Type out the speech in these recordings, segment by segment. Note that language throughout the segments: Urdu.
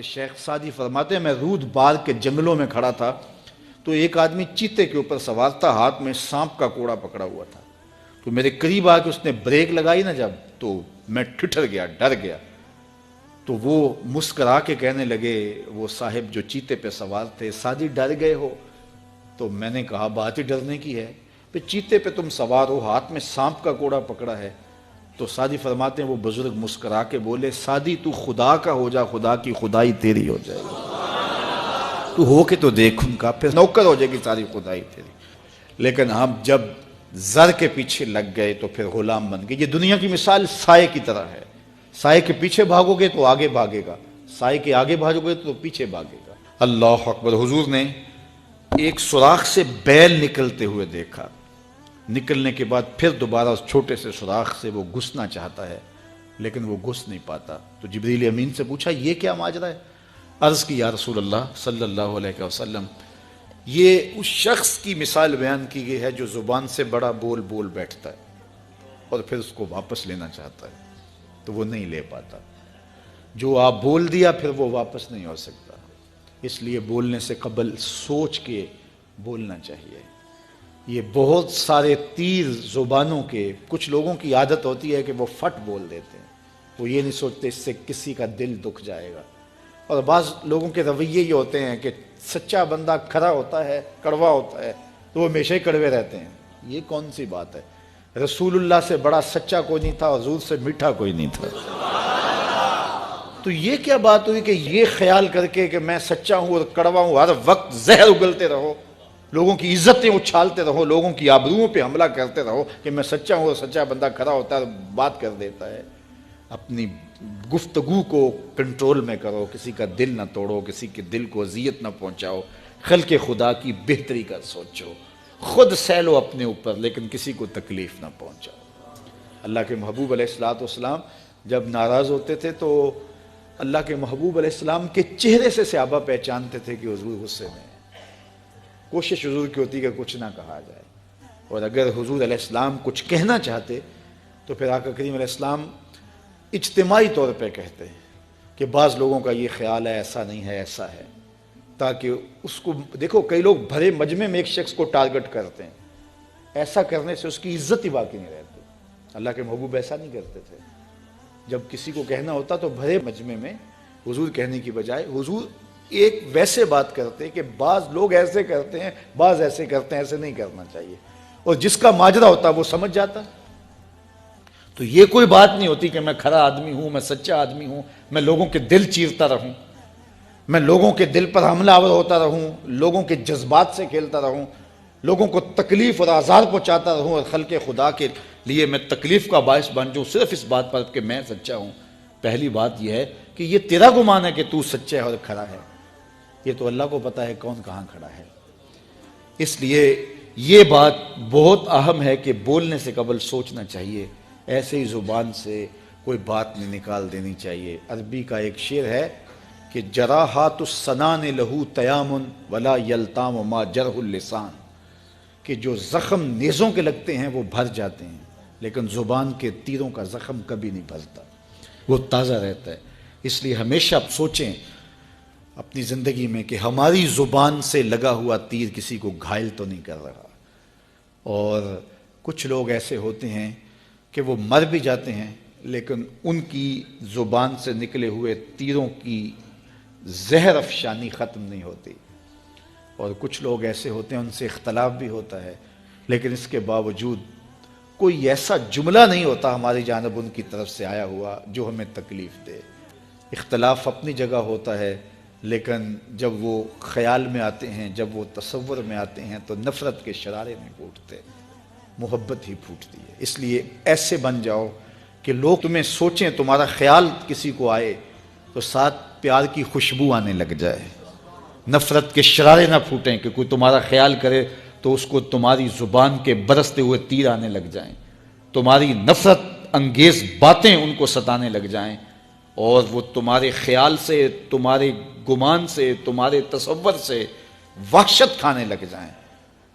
شیخ سعدی فرماتے ہیں میں رود بار کے جنگلوں میں کھڑا تھا تو ایک آدمی چیتے کے اوپر سوار تھا، ہاتھ میں سانپ کا کوڑا پکڑا ہوا تھا، تو میرے قریب آ کے اس نے بریک لگائی نا جب، تو میں ٹھٹر گیا، ڈر گیا۔ تو وہ مسکرا کے کہنے لگے وہ صاحب جو چیتے پہ سوار تھے، سعدی ڈر گئے ہو؟ تو میں نے کہا بات ہی ڈرنے کی ہے، پہ چیتے پہ تم سوار ہو، ہاتھ میں سانپ کا کوڑا پکڑا ہے۔ تو سعدی فرماتے ہیں وہ بزرگ مسکرا کے بولے سعدی تو خدا کا ہو جا، خدا کی خدائی تیری ہو جائے گی، تو ہو کے تو دیکھ ان کا، پھر نوکر ہو جائے گی ساری خدائی تیری۔ لیکن ہم جب زر کے پیچھے لگ گئے تو پھر غلام بن گئے۔ یہ دنیا کی مثال سائے کی طرح ہے، سائے کے پیچھے بھاگو گے تو آگے بھاگے گا، سائے کے آگے بھاگو گے تو پیچھے بھاگے گا۔ اللہ اکبر۔ حضور نے ایک سوراخ سے بیل نکلتے ہوئے دیکھا، نکلنے کے بعد پھر دوبارہ اس چھوٹے سے سوراخ سے وہ گھسنا چاہتا ہے لیکن وہ گھس نہیں پاتا۔ تو جبریل امین سے پوچھا یہ کیا ماجرا ہے؟ عرض کی یا رسول اللہ صلی اللہ علیہ وسلم یہ اس شخص کی مثال بیان کی گئی ہے جو زبان سے بڑا بول بول بیٹھتا ہے اور پھر اس کو واپس لینا چاہتا ہے تو وہ نہیں لے پاتا۔ جو آپ بول دیا پھر وہ واپس نہیں ہو سکتا، اس لیے بولنے سے قبل سوچ کے بولنا چاہیے۔ یہ بہت سارے تیر زبانوں کے، کچھ لوگوں کی عادت ہوتی ہے کہ وہ فٹ بول دیتے ہیں، وہ یہ نہیں سوچتے اس سے کسی کا دل دکھ جائے گا۔ اور بعض لوگوں کے رویے یہ ہوتے ہیں کہ سچا بندہ کھرا ہوتا ہے، کڑوا ہوتا ہے تو وہ ہمیشہ ہی کڑوے رہتے ہیں۔ یہ کون سی بات ہے؟ رسول اللہ سے بڑا سچا کوئی نہیں تھا، حضور سے میٹھا کوئی نہیں تھا۔ تو یہ کیا بات ہوئی کہ یہ خیال کر کے کہ میں سچا ہوں اور کڑوا ہوں، ہر وقت زہر اگلتے رہو، لوگوں کی عزتیں اچھالتے رہو، لوگوں کی آبروؤں پہ حملہ کرتے رہو کہ میں سچا ہوں اور سچا بندہ کھڑا ہوتا ہے بات کر دیتا ہے۔ اپنی گفتگو کو کنٹرول میں کرو، کسی کا دل نہ توڑو، کسی کے دل کو اذیت نہ پہنچاؤ، خلق خدا کی بہتری کا سوچو، خود سہ لو اپنے اوپر لیکن کسی کو تکلیف نہ پہنچاؤ۔ اللہ کے محبوب علیہ السلام جب ناراض ہوتے تھے تو اللہ کے محبوب علیہ السلام کے چہرے سے صحابہ پہچانتے تھے کہ حضور غصے میں ہیں۔ کوشش حضور کی ہوتی کہ کچھ نہ کہا جائے، اور اگر حضور علیہ السلام کچھ کہنا چاہتے تو پھر آقا کریم علیہ السلام اجتماعی طور پہ کہتے ہیں کہ بعض لوگوں کا یہ خیال ہے ایسا نہیں ہے ایسا ہے، تاکہ اس کو دیکھو کئی لوگ بھرے مجمع میں ایک شخص کو ٹارگٹ کرتے ہیں، ایسا کرنے سے اس کی عزت ہی باقی نہیں رہتی۔ اللہ کے محبوب ایسا نہیں کرتے تھے، جب کسی کو کہنا ہوتا تو بھرے مجمع میں حضور کہنے کی بجائے حضور ایک ویسے بات کرتے کہ بعض لوگ ایسے کرتے ہیں بعض ایسے کرتے ہیں، ایسے نہیں کرنا چاہیے، اور جس کا ماجرا ہوتا وہ سمجھ جاتا۔ تو یہ کوئی بات نہیں ہوتی کہ میں کھرا آدمی ہوں، میں سچا آدمی ہوں، میں لوگوں کے دل چیرتا رہوں، میں لوگوں کے دل پر حملہ آور ہوتا رہوں، لوگوں کے جذبات سے کھیلتا رہوں، لوگوں کو تکلیف اور آزار پہنچاتا رہوں، اور خلق خدا کے لیے میں تکلیف کا باعث بن جاؤں صرف اس بات پر کہ میں سچا ہوں۔ پہلی بات یہ ہے کہ یہ تیرا گمان ہے کہ تو سچا ہے اور کھڑا ہے، یہ تو اللہ کو پتا ہے کون کہاں کھڑا ہے۔ اس لیے یہ بات بہت اہم ہے کہ بولنے سے قبل سوچنا چاہیے، ایسے ہی زبان سے کوئی بات نہیں نکال دینی چاہیے۔ عربی کا ایک شعر ہے کہ جراحات السنان لہو تیام ولا یلتام ما جرح اللسان، کہ جو زخم نیزوں کے لگتے ہیں وہ بھر جاتے ہیں لیکن زبان کے تیروں کا زخم کبھی نہیں بھرتا، وہ تازہ رہتا ہے۔ اس لیے ہمیشہ سوچیں اپنی زندگی میں کہ ہماری زبان سے لگا ہوا تیر کسی کو گھائل تو نہیں کر رہا۔ اور کچھ لوگ ایسے ہوتے ہیں کہ وہ مر بھی جاتے ہیں لیکن ان کی زبان سے نکلے ہوئے تیروں کی زہر افشانی ختم نہیں ہوتی، اور کچھ لوگ ایسے ہوتے ہیں ان سے اختلاف بھی ہوتا ہے لیکن اس کے باوجود کوئی ایسا جملہ نہیں ہوتا ہماری جانب ان کی طرف سے آیا ہوا جو ہمیں تکلیف دے۔ اختلاف اپنی جگہ ہوتا ہے لیکن جب وہ خیال میں آتے ہیں، جب وہ تصور میں آتے ہیں تو نفرت کے شرارے نہیں پھوٹتے، محبت ہی پھوٹتی ہے۔ اس لیے ایسے بن جاؤ کہ لوگ تمہیں سوچیں، تمہارا خیال کسی کو آئے تو ساتھ پیار کی خوشبو آنے لگ جائے، نفرت کے شرارے نہ پھوٹیں کہ کوئی تمہارا خیال کرے تو اس کو تمہاری زبان کے برستے ہوئے تیر آنے لگ جائیں، تمہاری نفرت انگیز باتیں ان کو ستانے لگ جائیں، اور وہ تمہارے خیال سے، تمہارے گمان سے، تمہارے تصور سے وحشت کھانے لگ جائیں۔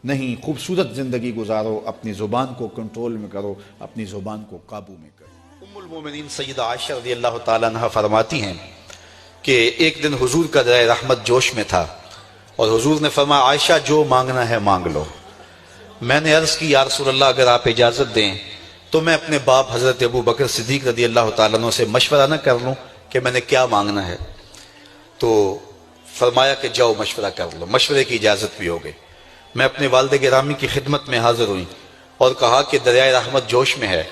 نہیں، خوبصورت زندگی گزارو، اپنی زبان کو کنٹرول میں کرو، اپنی زبان کو قابو میں کرو۔ ام المومنین سیدہ عائشہ رضی اللہ تعالیٰ عنہ فرماتی ہیں کہ ایک دن حضور کا دریا رحمت جوش میں تھا اور حضور نے فرمایا عائشہ جو مانگنا ہے مانگ لو۔ میں نے عرض کی یا رسول اللہ اگر آپ اجازت دیں تو میں اپنے باپ حضرت ابو بکر صدیق رضی اللہ تعالیٰ عنہ سے مشورہ نہ کر لوں کہ میں نے کیا مانگنا ہے؟ تو فرمایا کہ جاؤ مشورہ کر لو، مشورے کی اجازت بھی ہو گئی۔ میں اپنے والد گرامی کی خدمت میں حاضر ہوئی اور کہا کہ دریائے رحمت جوش میں ہے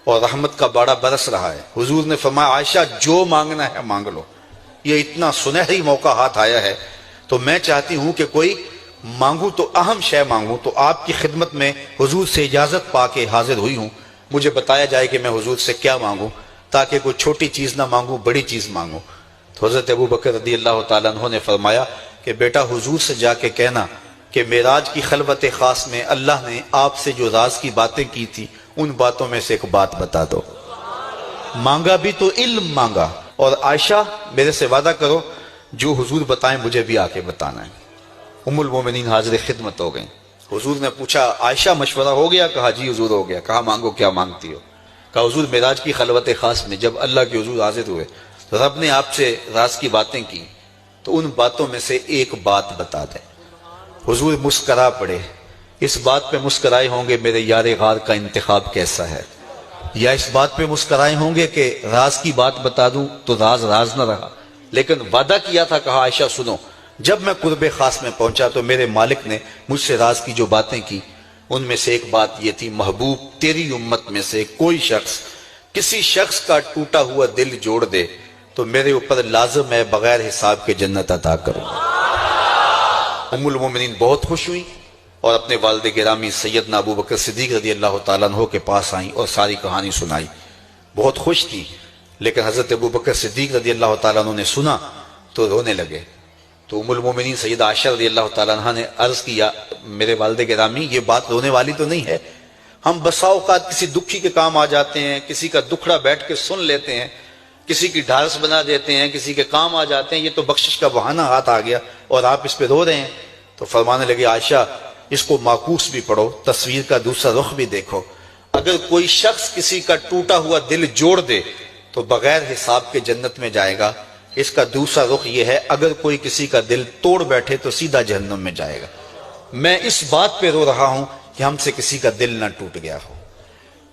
اور رحمت کا باڑا برس رہا ہے۔ حضور نے فرمایا عائشہ جو مانگنا ہے مانگ لو، یہ اتنا سنہری موقع ہاتھ آیا ہے تو میں چاہتی ہوں کہ کوئی مانگوں تو اہم شے مانگوں، تو آپ کی خدمت میں حضور سے اجازت پا کے حاضر ہوئی ہوں، مجھے بتایا جائے کہ میں حضور سے کیا مانگوں تاکہ کوئی چھوٹی چیز نہ مانگوں بڑی چیز مانگوں۔ تو حضرت ابو بکر رضی اللہ تعالیٰ عنہ نے فرمایا کہ بیٹا حضور سے جا کے کہنا کہ معراج کی خلوت خاص میں اللہ نے آپ سے جو راز کی باتیں کی تھی ان باتوں میں سے ایک بات بتا دو۔ مانگا بھی تو علم مانگا، اور عائشہ میرے سے وعدہ کرو جو حضور بتائیں مجھے بھی آ کے بتانا ہے۔ ام المومنین حاضر خدمت ہو گئیں۔ حضور نے پوچھا عائشہ مشورہ ہو گیا؟ کہا جی حضور ہو گیا۔ کہا مانگو کیا مانگتی ہو؟ کہا حضور معراج کی خلوت خاص میں جب اللہ کے حضور حاضر ہوئے رب نے آپ سے راز کی باتیں کی تو ان باتوں میں سے ایک بات بتا دیں۔ حضور مسکرا پڑے۔ اس بات پہ مسکرائے ہوں گے میرے یار غار کا انتخاب کیسا ہے، یا اس بات پہ مسکرائے ہوں گے کہ راز کی بات بتا دوں تو راز راز نہ رہا، لیکن وعدہ کیا تھا۔ کہا عائشہ سنو، جب میں قرب خاص میں پہنچا تو میرے مالک نے مجھ سے راز کی جو باتیں کی ان میں سے ایک بات یہ تھی، محبوب تیری امت میں سے کوئی شخص کسی شخص کا ٹوٹا ہوا دل جوڑ دے تو میرے اوپر لازم ہے بغیر حساب کے جنت عطا کروں۔ ام المومنین بہت خوش ہوئی اور اپنے والد گرامی سیدنا ابو بکر صدیق رضی اللہ تعالیٰ عنہ کے پاس آئیں اور ساری کہانی سنائی۔ بہت خوش تھی، لیکن حضرت ابو بکر صدیق رضی اللہ تعالیٰ عنہ نے سنا تو رونے لگے۔ تو ام المومنین سیدہ عائشہ رضی اللہ تعالیٰ عنہ نے عرض کیا میرے والد گرامی یہ بات رونے والی تو نہیں ہے، ہم بسا اوقات کسی دکھی کے کام آ جاتے ہیں، کسی کا دکھڑا بیٹھ کے سن لیتے ہیں، کسی کی ڈھارس بنا دیتے ہیں، کسی کے کام آ جاتے ہیں، یہ تو بخشش کا بہانہ ہاتھ آ گیا اور آپ اس پہ رو رہے ہیں۔ تو فرمانے لگے عائشہ اس کو معکوس بھی پڑھو، تصویر کا دوسرا رخ بھی دیکھو، اگر کوئی شخص کسی کا ٹوٹا ہوا دل جوڑ دے تو بغیر حساب کے جنت میں جائے گا، اس کا دوسرا رخ یہ ہے اگر کوئی کسی کا دل توڑ بیٹھے تو سیدھا جہنم میں جائے گا۔ میں اس بات پہ رو رہا ہوں کہ ہم سے کسی کا دل نہ ٹوٹ گیا ہو۔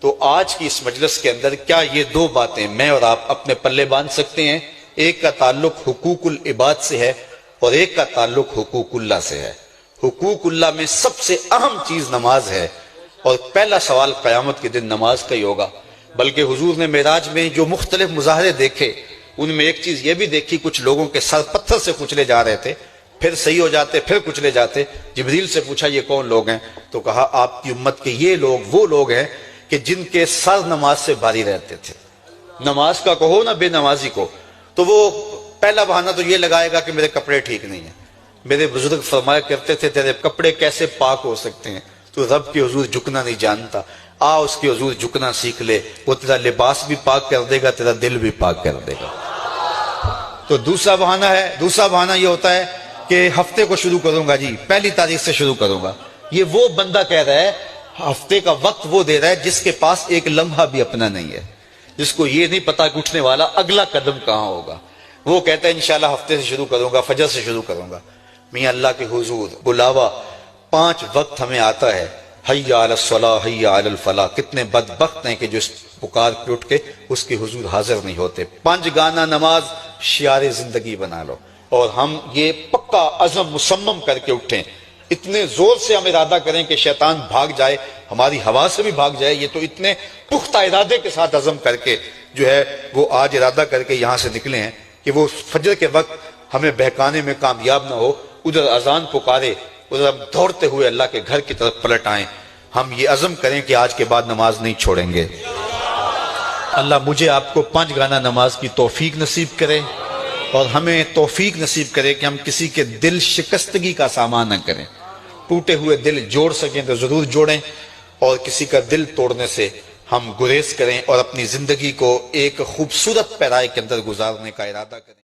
تو آج کی اس مجلس کے اندر کیا یہ دو باتیں میں اور آپ اپنے پلے باندھ سکتے ہیں؟ ایک کا تعلق حقوق العباد سے ہے اور ایک کا تعلق حقوق اللہ سے ہے۔ حقوق اللہ میں سب سے اہم چیز نماز ہے، اور پہلا سوال قیامت کے دن نماز کا ہی ہوگا۔ بلکہ حضور نے معراج میں جو مختلف مظاہرے دیکھے ان میں ایک چیز یہ بھی دیکھی، کچھ لوگوں کے سر پتھر سے کچلے جا رہے تھے، پھر صحیح ہو جاتے پھر کچلے جاتے۔ جبریل سے پوچھا یہ کون لوگ ہیں؟ تو کہا آپ کی امت کے یہ لوگ وہ لوگ ہیں کہ جن کے سر نماز سے بھاری رہتے تھے۔ نماز کا کہو نہ بے نمازی کو، تو وہ پہلا بہانہ تو یہ لگائے گا کہ میرے کپڑے ٹھیک نہیں ہیں۔ میرے بزرگ فرمایا کرتے تھے تیرے کپڑے کیسے پاک ہو سکتے ہیں؟ تو رب کے حضور جھکنا نہیں جانتا، آ اس کے حضور جھکنا سیکھ لے، وہ تیرا لباس بھی پاک کر دے گا، تیرا دل بھی پاک کر دے گا۔ تو دوسرا بہانہ یہ ہوتا ہے کہ ہفتے کو شروع کروں گا جی، پہلی تاریخ سے شروع کروں گا۔ یہ وہ بندہ کہہ رہا ہے، ہفتے کا وقت وہ دے رہا ہے جس کے پاس ایک لمحہ بھی اپنا نہیں ہے، جس کو یہ نہیں پتا کہ اٹھنے والا اگلا قدم کہاں ہوگا۔ وہ کہتا ہے انشاءاللہ ہفتے سے شروع کروں گا، فجر سے شروع کروں گا۔ میاں اللہ کے حضور بلاوا 5 وقت ہمیں آتا ہے، حی علی الصلاۃ حی علی الفلاح۔ کتنے بدبخت ہیں کہ جو اس پکار کے اٹھ کے اس کے حضور حاضر نہیں ہوتے۔ 5 گانا نماز شعار زندگی بنا لو، اور ہم یہ پکا عزم مصمم کر کے اٹھیں، اتنے زور سے ہم ارادہ کریں کہ شیطان بھاگ جائے، ہماری ہوا سے بھی بھاگ جائے۔ یہ تو اتنے پختہ ارادے کے ساتھ عزم کر کے جو ہے وہ آج ارادہ کر کے یہاں سے نکلے ہیں کہ وہ فجر کے وقت ہمیں بہکانے میں کامیاب نہ ہو، ادھر اذان پکارے ادھر ہم دوڑتے ہوئے اللہ کے گھر کی طرف پلٹ آئیں۔ ہم یہ عزم کریں کہ آج کے بعد نماز نہیں چھوڑیں گے۔ اللہ مجھے آپ کو 5 گانا نماز کی توفیق نصیب کرے، اور ہمیں توفیق نصیب کرے کہ ہم کسی کے دل شکستگی کا سامان نہ کریں۔ ٹوٹے ہوئے دل جوڑ سکیں تو ضرور جوڑیں، اور کسی کا دل توڑنے سے ہم گریز کریں اور اپنی زندگی کو ایک خوبصورت پیرائی کے اندر گزارنے کا ارادہ کریں۔